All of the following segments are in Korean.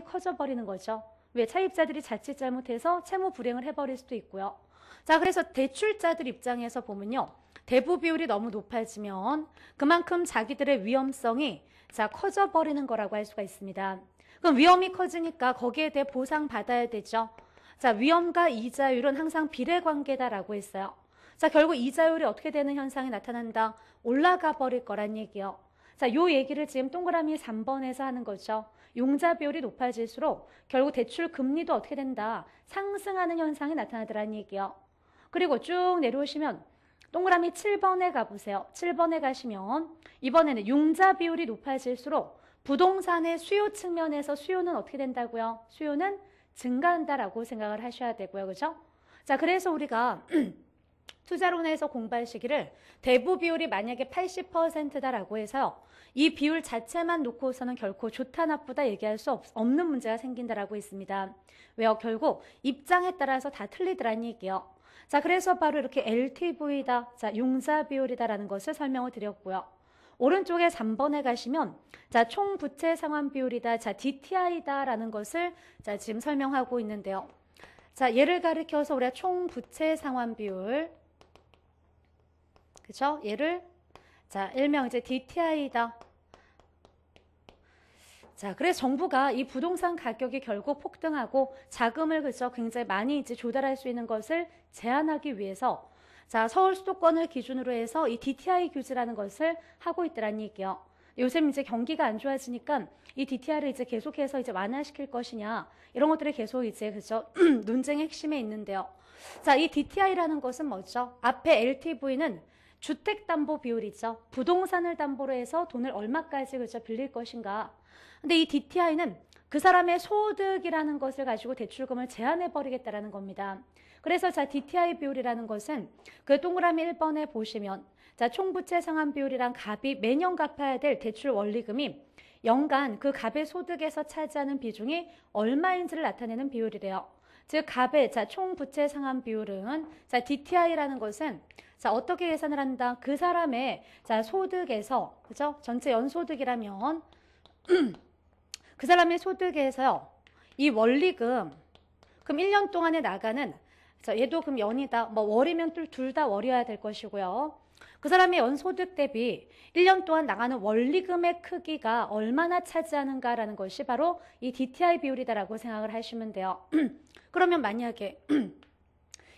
커져버리는 거죠. 왜? 차입자들이 자칫 잘못해서 채무 불이행을 해버릴 수도 있고요. 자, 그래서 대출자들 입장에서 보면요. 대부 비율이 너무 높아지면 그만큼 자기들의 위험성이 커져버리는 거라고 할 수가 있습니다. 그럼 위험이 커지니까 거기에 대해 보상받아야 되죠. 자, 위험과 이자율은 항상 비례관계다라고 했어요. 자, 결국 이자율이 어떻게 되는 현상이 나타난다? 올라가 버릴 거란 얘기요. 자, 요 얘기를 지금 동그라미 3번에서 하는 거죠. 용자 비율이 높아질수록 결국 대출 금리도 어떻게 된다? 상승하는 현상이 나타나더란 얘기요. 그리고 쭉 내려오시면 동그라미 7번에 가보세요. 7번에 가시면 이번에는 융자 비율이 높아질수록 부동산의 수요 측면에서 수요는 어떻게 된다고요? 수요는 증가한다라고 생각을 하셔야 되고요. 그죠? 자, 그래서 우리가 투자론에서 공부할 시기를 대부 비율이 만약에 80%다라고 해서 이 비율 자체만 놓고서는 결코 좋다 나쁘다 얘기할 수 없는 문제가 생긴다라고 있습니다. 왜요? 결국 입장에 따라서 다 틀리더란 얘기요. 자, 그래서 바로 이렇게 LTV다, 자, 융자 비율이다라는 것을 설명을 드렸고요. 오른쪽에 3번에 가시면 자, 총 부채 상환 비율이다, 자, DTI다라는 것을 자, 지금 설명하고 있는데요. 자, 얘를 가리켜서 우리가 총 부채 상환 비율, 그죠? 얘를 자, 일명 이제 DTI다. 자, 그래서 정부가 이 부동산 가격이 결국 폭등하고 자금을 그죠 굉장히 많이 이제 조달할 수 있는 것을 제한하기 위해서 자, 서울 수도권을 기준으로 해서 이 DTI 규제라는 것을 하고 있더란 얘기요. 요즘 이제 경기가 안 좋아지니까 이 DTI를 이제 계속해서 이제 완화시킬 것이냐 이런 것들이 계속 이제 그죠 논쟁의 핵심에 있는데요. 자, 이 DTI라는 것은 뭐죠? 앞에 LTV는 주택담보 비율이죠. 부동산을 담보로 해서 돈을 얼마까지 그죠 빌릴 것인가. 근데 이 DTI는 그 사람의 소득이라는 것을 가지고 대출금을 제한해 버리겠다라는 겁니다. 그래서 자, DTI 비율이라는 것은 그 동그라미 1번에 보시면 자, 총부채 상환 비율이랑 갑이 매년 갚아야 될 대출 원리금이 연간 그 갑의 소득에서 차지하는 비중이 얼마인지를 나타내는 비율이래요. 즉 갑의 자, 총부채 상환 비율은 자, DTI라는 것은 자, 어떻게 계산을 한다? 그 사람의 자, 소득에서 그죠? 전체 연소득이라면 그 사람의 소득에서요. 이 원리금 그럼 1년 동안에 나가는 자, 얘도 그럼 연이다. 뭐 월이면 둘 다 월이어야 될 것이고요. 그 사람의 연소득 대비 1년 동안 나가는 원리금의 크기가 얼마나 차지하는가라는 것이 바로 이 DTI 비율이다라고 생각을 하시면 돼요. 그러면 만약에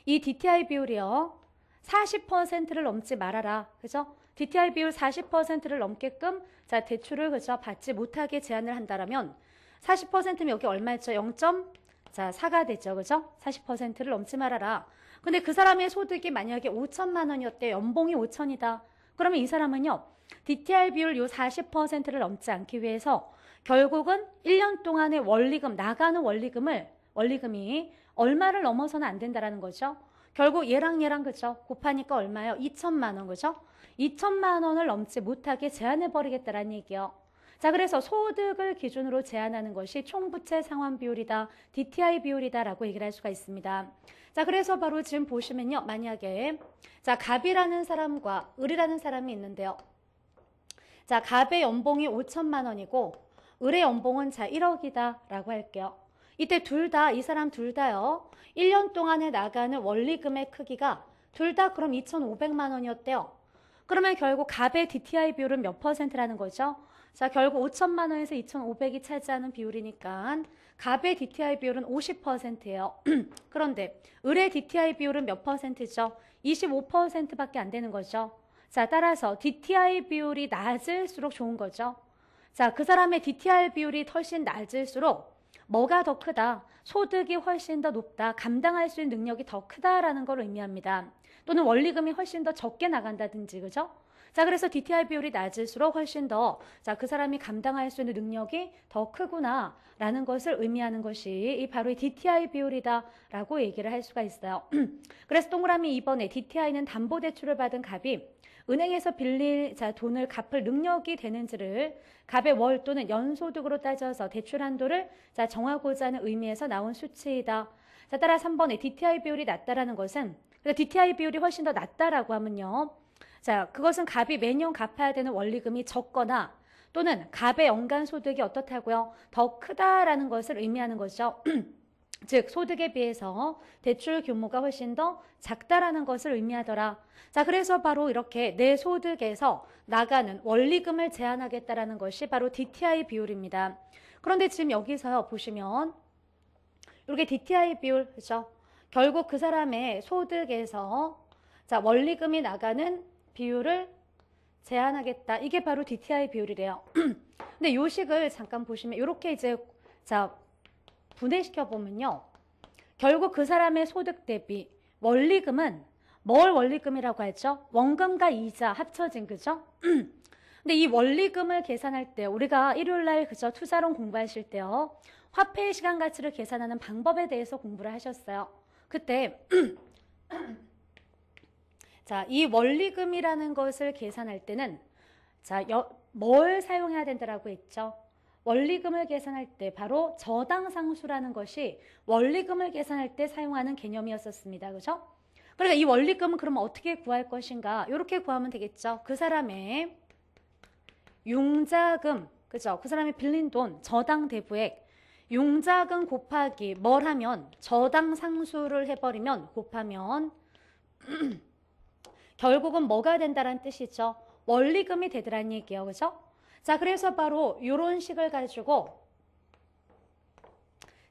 이 DTI 비율이요. 40%를 넘지 말아라. 그죠? DTI 비율 40%를 넘게끔 자, 대출을 그죠? 받지 못하게 제한을 한다라면 40%면 여기 얼마였죠? 0.4가 되죠. 그죠? 40%를 넘지 말아라. 근데 그 사람의 소득이 만약에 5천만 원이었대. 연봉이 5천이다. 그러면 이 사람은요. DTI 비율 요 40%를 넘지 않기 위해서 결국은 1년 동안의 원리금, 나가는 원리금이 얼마를 넘어서는 안 된다라는 거죠. 결국 얘랑 그죠? 곱하니까 얼마예요? 2천만 원, 그죠? 2천만 원을 넘지 못하게 제한해버리겠다라는 얘기요. 자, 그래서 소득을 기준으로 제한하는 것이 총부채 상환 비율이다, DTI 비율이다라고 얘기를 할 수가 있습니다. 자, 그래서 바로 지금 보시면요. 만약에 자, 갑이라는 사람과 을이라는 사람이 있는데요. 자, 갑의 연봉이 5천만 원이고 을의 연봉은 자, 1억이다라고 할게요. 이때 이 사람 둘 다요. 1년 동안에 나가는 원리금의 크기가 둘 다 그럼 2,500만 원이었대요. 그러면 결국 갑의 DTI 비율은 몇 퍼센트라는 거죠? 자, 결국 5천만 원에서 2,500이 차지하는 비율이니까 갑의 DTI 비율은 50%예요. 그런데 을의 DTI 비율은 몇 퍼센트죠? 25%밖에 안 되는 거죠. 자, 따라서 DTI 비율이 낮을수록 좋은 거죠. 자, 그 사람의 DTI 비율이 훨씬 낮을수록 뭐가 더 크다? 소득이 훨씬 더 높다. 감당할 수 있는 능력이 더 크다라는 걸 의미합니다. 또는 원리금이 훨씬 더 적게 나간다든지, 그죠? 자, 그래서 DTI 비율이 낮을수록 훨씬 더, 자, 그 사람이 감당할 수 있는 능력이 더 크구나라는 것을 의미하는 것이 바로 이 DTI 비율이다라고 얘기를 할 수가 있어요. 그래서 동그라미 2번에 DTI는 담보대출을 받은 갑이 은행에서 빌릴 자, 돈을 갚을 능력이 되는지를 갑의 월 또는 연소득으로 따져서 대출 한도를 자, 정하고자 하는 의미에서 나온 수치이다. 자, 따라 3번에 DTI 비율이 낮다라는 것은 DTI 비율이 훨씬 더 낮다라고 하면요. 자, 그것은 갑이 매년 갚아야 되는 원리금이 적거나 또는 갑의 연간 소득이 어떻다고요? 더 크다라는 것을 의미하는 거죠. 즉 소득에 비해서 대출 규모가 훨씬 더 작다라는 것을 의미하더라. 자, 그래서 바로 이렇게 내 소득에서 나가는 원리금을 제한하겠다라는 것이 바로 DTI 비율입니다. 그런데 지금 여기서 보시면 이렇게 DTI 비율, 그죠? 결국 그 사람의 소득에서 자, 원리금이 나가는 비율을 제한하겠다. 이게 바로 DTI 비율이래요. 근데 요 식을 잠깐 보시면 이렇게 이제 자, 분해시켜 보면요. 결국 그 사람의 소득 대비 원리금은 뭘 원리금이라고 하죠? 원금과 이자 합쳐진, 그죠? 근데 이 원리금을 계산할 때 우리가 일요일날 그죠? 투자론 공부하실 때요. 화폐의 시간 가치를 계산하는 방법에 대해서 공부를 하셨어요. 그때 자, 이 원리금이라는 것을 계산할 때는 자, 뭘 사용해야 된다라고 했죠? 원리금을 계산할 때 바로 저당상수라는 것이 원리금을 계산할 때 사용하는 개념이었었습니다. 그죠? 그러니까 이 원리금은 그럼 어떻게 구할 것인가? 이렇게 구하면 되겠죠. 그 사람의 융자금, 그죠? 그 사람이 빌린 돈, 저당 대부액, 융자금 곱하기 뭘 하면 저당상수를 해버리면 곱하면 결국은 뭐가 된다는 뜻이죠? 원리금이 되더란 얘기예요. 그죠? 자, 그래서 바로 이런 식을 가지고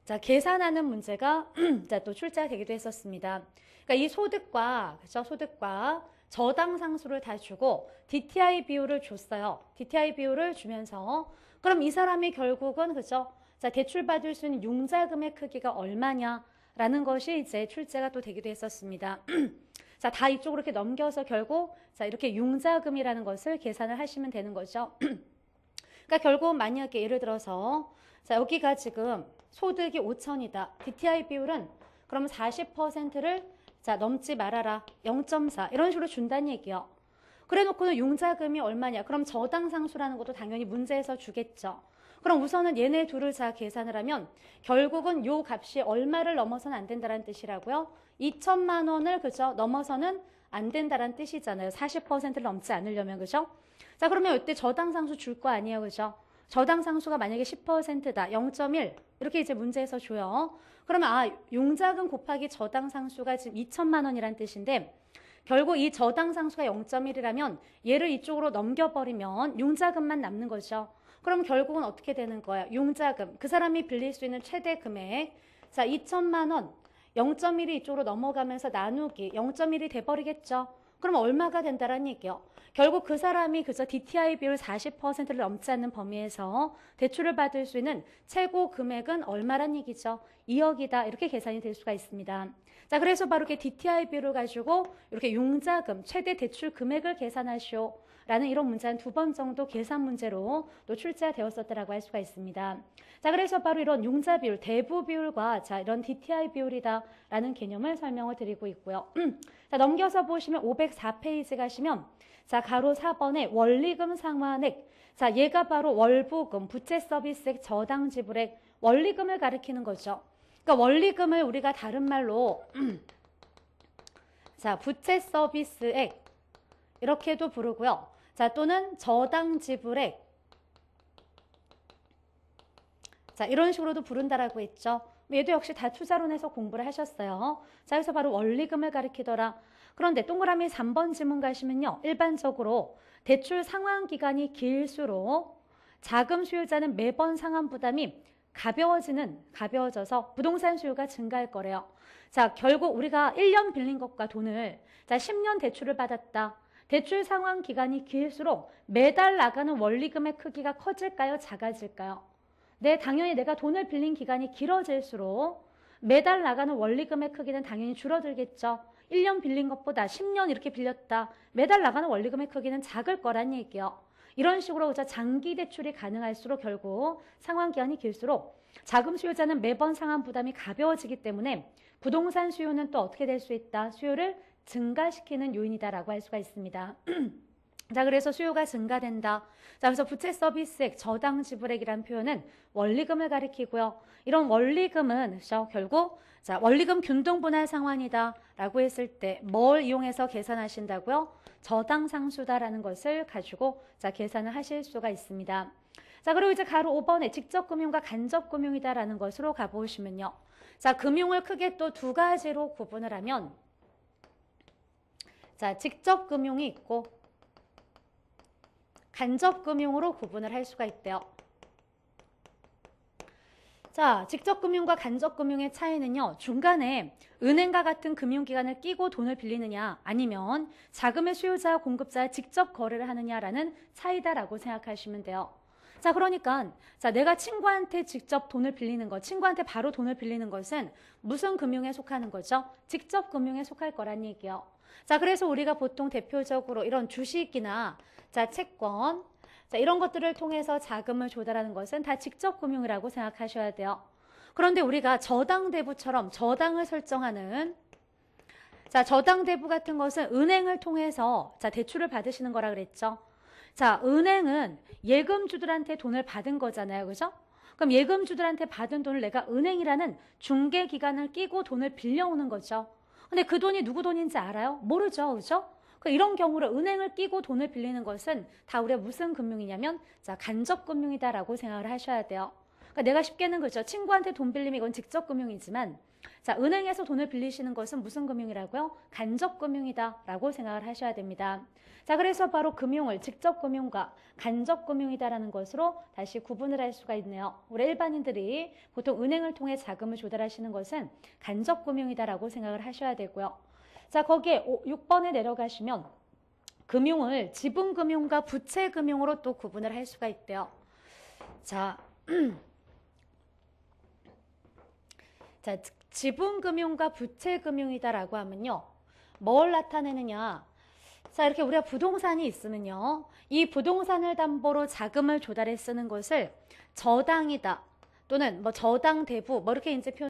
자, 계산하는 문제가 자, 또 출제가 되기도 했었습니다. 그러니까 이 소득과 그죠? 소득과 저당 상수를 다 주고 DTI 비율을 줬어요. DTI 비율을 주면서 그럼 이 사람이 결국은 그죠? 자, 대출 받을 수 있는 융자금의 크기가 얼마냐라는 것이 이제 출제가 또 되기도 했었습니다. 자, 다 이쪽으로 이렇게 넘겨서 결국 자, 이렇게 융자금이라는 것을 계산을 하시면 되는 거죠. 그러니까 결국 만약에 예를 들어서 자, 여기가 지금 소득이 5천이다. DTI 비율은 그럼 40%를 자, 넘지 말아라. 0.4 이런 식으로 준다는 얘기요. 그래 놓고는 융자금이 얼마냐? 그럼 저당상수라는 것도 당연히 문제에서 주겠죠. 그럼 우선은 얘네 둘을 자 계산을 하면 결국은 요 값이 얼마를 넘어서는 안 된다는 뜻이라고요. 2천만 원을 그죠? 넘어서는 안 된다는 뜻이잖아요. 40%를 넘지 않으려면 그죠? 자, 그러면 이때 저당상수 줄 거 아니에요. 그죠? 저당상수가 만약에 10%다. 0.1 이렇게 이제 문제에서 줘요. 그러면 아, 융자금 곱하기 저당상수가 지금 2천만 원이란 뜻인데 결국 이 저당상수가 0.1이라면 얘를 이쪽으로 넘겨버리면 융자금만 남는 거죠. 그럼 결국은 어떻게 되는 거야? 융자금, 그 사람이 빌릴 수 있는 최대 금액. 자, 2천만 원, 0.1이 이쪽으로 넘어가면서 나누기 0.1이 돼버리겠죠. 그럼 얼마가 된다는 얘기요? 결국 그 사람이 그저 DTI 비율 40%를 넘지 않는 범위에서 대출을 받을 수 있는 최고 금액은 얼마란 얘기죠? 2억이다. 이렇게 계산이 될 수가 있습니다. 자, 그래서 바로 이렇게 DTI 비율을 가지고 이렇게 융자금, 최대 대출 금액을 계산하시오. 라는 이런 문제 한 2번 정도 계산 문제로 또 출제가 되었었다라고 할 수가 있습니다. 자, 그래서 바로 이런 융자 비율, 대부 비율과 자, 이런 DTI 비율이다라는 개념을 설명을 드리고 있고요. 자, 넘겨서 보시면 504페이지 가시면 자, 가로 4번에 원리금 상환액. 자, 얘가 바로 월부금, 부채 서비스액, 저당 지불액, 원리금을 가리키는 거죠. 그러니까 원리금을 우리가 다른 말로 자, 부채 서비스액 이렇게도 부르고요. 자, 또는 저당 지불액. 자, 이런 식으로도 부른다라고 했죠. 얘도 역시 다 투자론에서 공부를 하셨어요. 자, 그래서 바로 원리금을 가리키더라. 그런데 동그라미 3번 지문 가시면요. 일반적으로 대출 상환 기간이 길수록 자금 수요자는 매번 상환 부담이 가벼워져서 부동산 수요가 증가할 거래요. 자, 결국 우리가 1년 빌린 것과 돈을 자, 10년 대출을 받았다. 대출 상환 기간이 길수록 매달 나가는 원리금의 크기가 커질까요? 작아질까요? 네, 당연히 내가 돈을 빌린 기간이 길어질수록 매달 나가는 원리금의 크기는 당연히 줄어들겠죠. 1년 빌린 것보다 10년 이렇게 빌렸다. 매달 나가는 원리금의 크기는 작을 거란 얘기예요. 이런 식으로 장기 대출이 가능할수록 결국 상환 기간이 길수록 자금 수요자는 매번 상환 부담이 가벼워지기 때문에 부동산 수요는 또 어떻게 될 수 있다? 수요를 증가시키는 요인이다라고 할 수가 있습니다. 자, 그래서 수요가 증가된다. 자, 그래서 부채 서비스액, 저당 지불액이라는 표현은 원리금을 가리키고요. 이런 원리금은 결국 자, 원리금 균등 분할 상환이다라고 했을 때 뭘 이용해서 계산하신다고요? 저당 상수다라는 것을 가지고 자, 계산을 하실 수가 있습니다. 자, 그리고 이제 가로 5번에 직접 금융과 간접 금융이다라는 것으로 가보시면요. 자, 금융을 크게 또 두 가지로 구분을 하면 자, 직접 금융이 있고 간접 금융으로 구분을 할 수가 있대요. 자, 직접 금융과 간접 금융의 차이는요. 중간에 은행과 같은 금융기관을 끼고 돈을 빌리느냐 아니면 자금의 수요자와 공급자와 직접 거래를 하느냐라는 차이다라고 생각하시면 돼요. 자, 그러니까 자, 내가 친구한테 직접 돈을 빌리는 것, 친구한테 바로 돈을 빌리는 것은 무슨 금융에 속하는 거죠? 직접 금융에 속할 거란 얘기예요. 자, 그래서 우리가 보통 대표적으로 이런 주식이나 자, 채권, 자, 이런 것들을 통해서 자금을 조달하는 것은 다 직접 금융이라고 생각하셔야 돼요. 그런데 우리가 저당 대부처럼 저당을 설정하는 자, 저당 대부 같은 것은 은행을 통해서 자, 대출을 받으시는 거라 그랬죠. 자, 은행은 예금주들한테 돈을 받은 거잖아요. 그죠? 그럼 예금주들한테 받은 돈을 내가 은행이라는 중개기관을 끼고 돈을 빌려오는 거죠. 근데 그 돈이 누구 돈인지 알아요? 모르죠. 그죠? 이런 경우로 은행을 끼고 돈을 빌리는 것은 다 우리가 무슨 금융이냐면 자, 간접 금융이다라고 생각을 하셔야 돼요. 그러니까 내가 쉽게는 그죠. 친구한테 돈 빌리면 이건 직접 금융이지만 자, 은행에서 돈을 빌리시는 것은 무슨 금융이라고요? 간접 금융이다라고 생각을 하셔야 됩니다. 자, 그래서 바로 금융을 직접 금융과 간접 금융이다라는 것으로 다시 구분을 할 수가 있네요. 우리 일반인들이 보통 은행을 통해 자금을 조달하시는 것은 간접 금융이다라고 생각을 하셔야 되고요. 자, 거기에 6번에 내려가시면 금융을 지분금융과 부채금융으로 또 구분을 할 수가 있대요. 자, 자, 지분금융과 부채금융이다라고 하면요. 뭘 나타내느냐. 자, 이렇게 우리가 부동산이 있으면요. 이 부동산을 담보로 자금을 조달해 쓰는 것을 저당이다. 또는 뭐 저당 대부 뭐 이렇게 이제 표현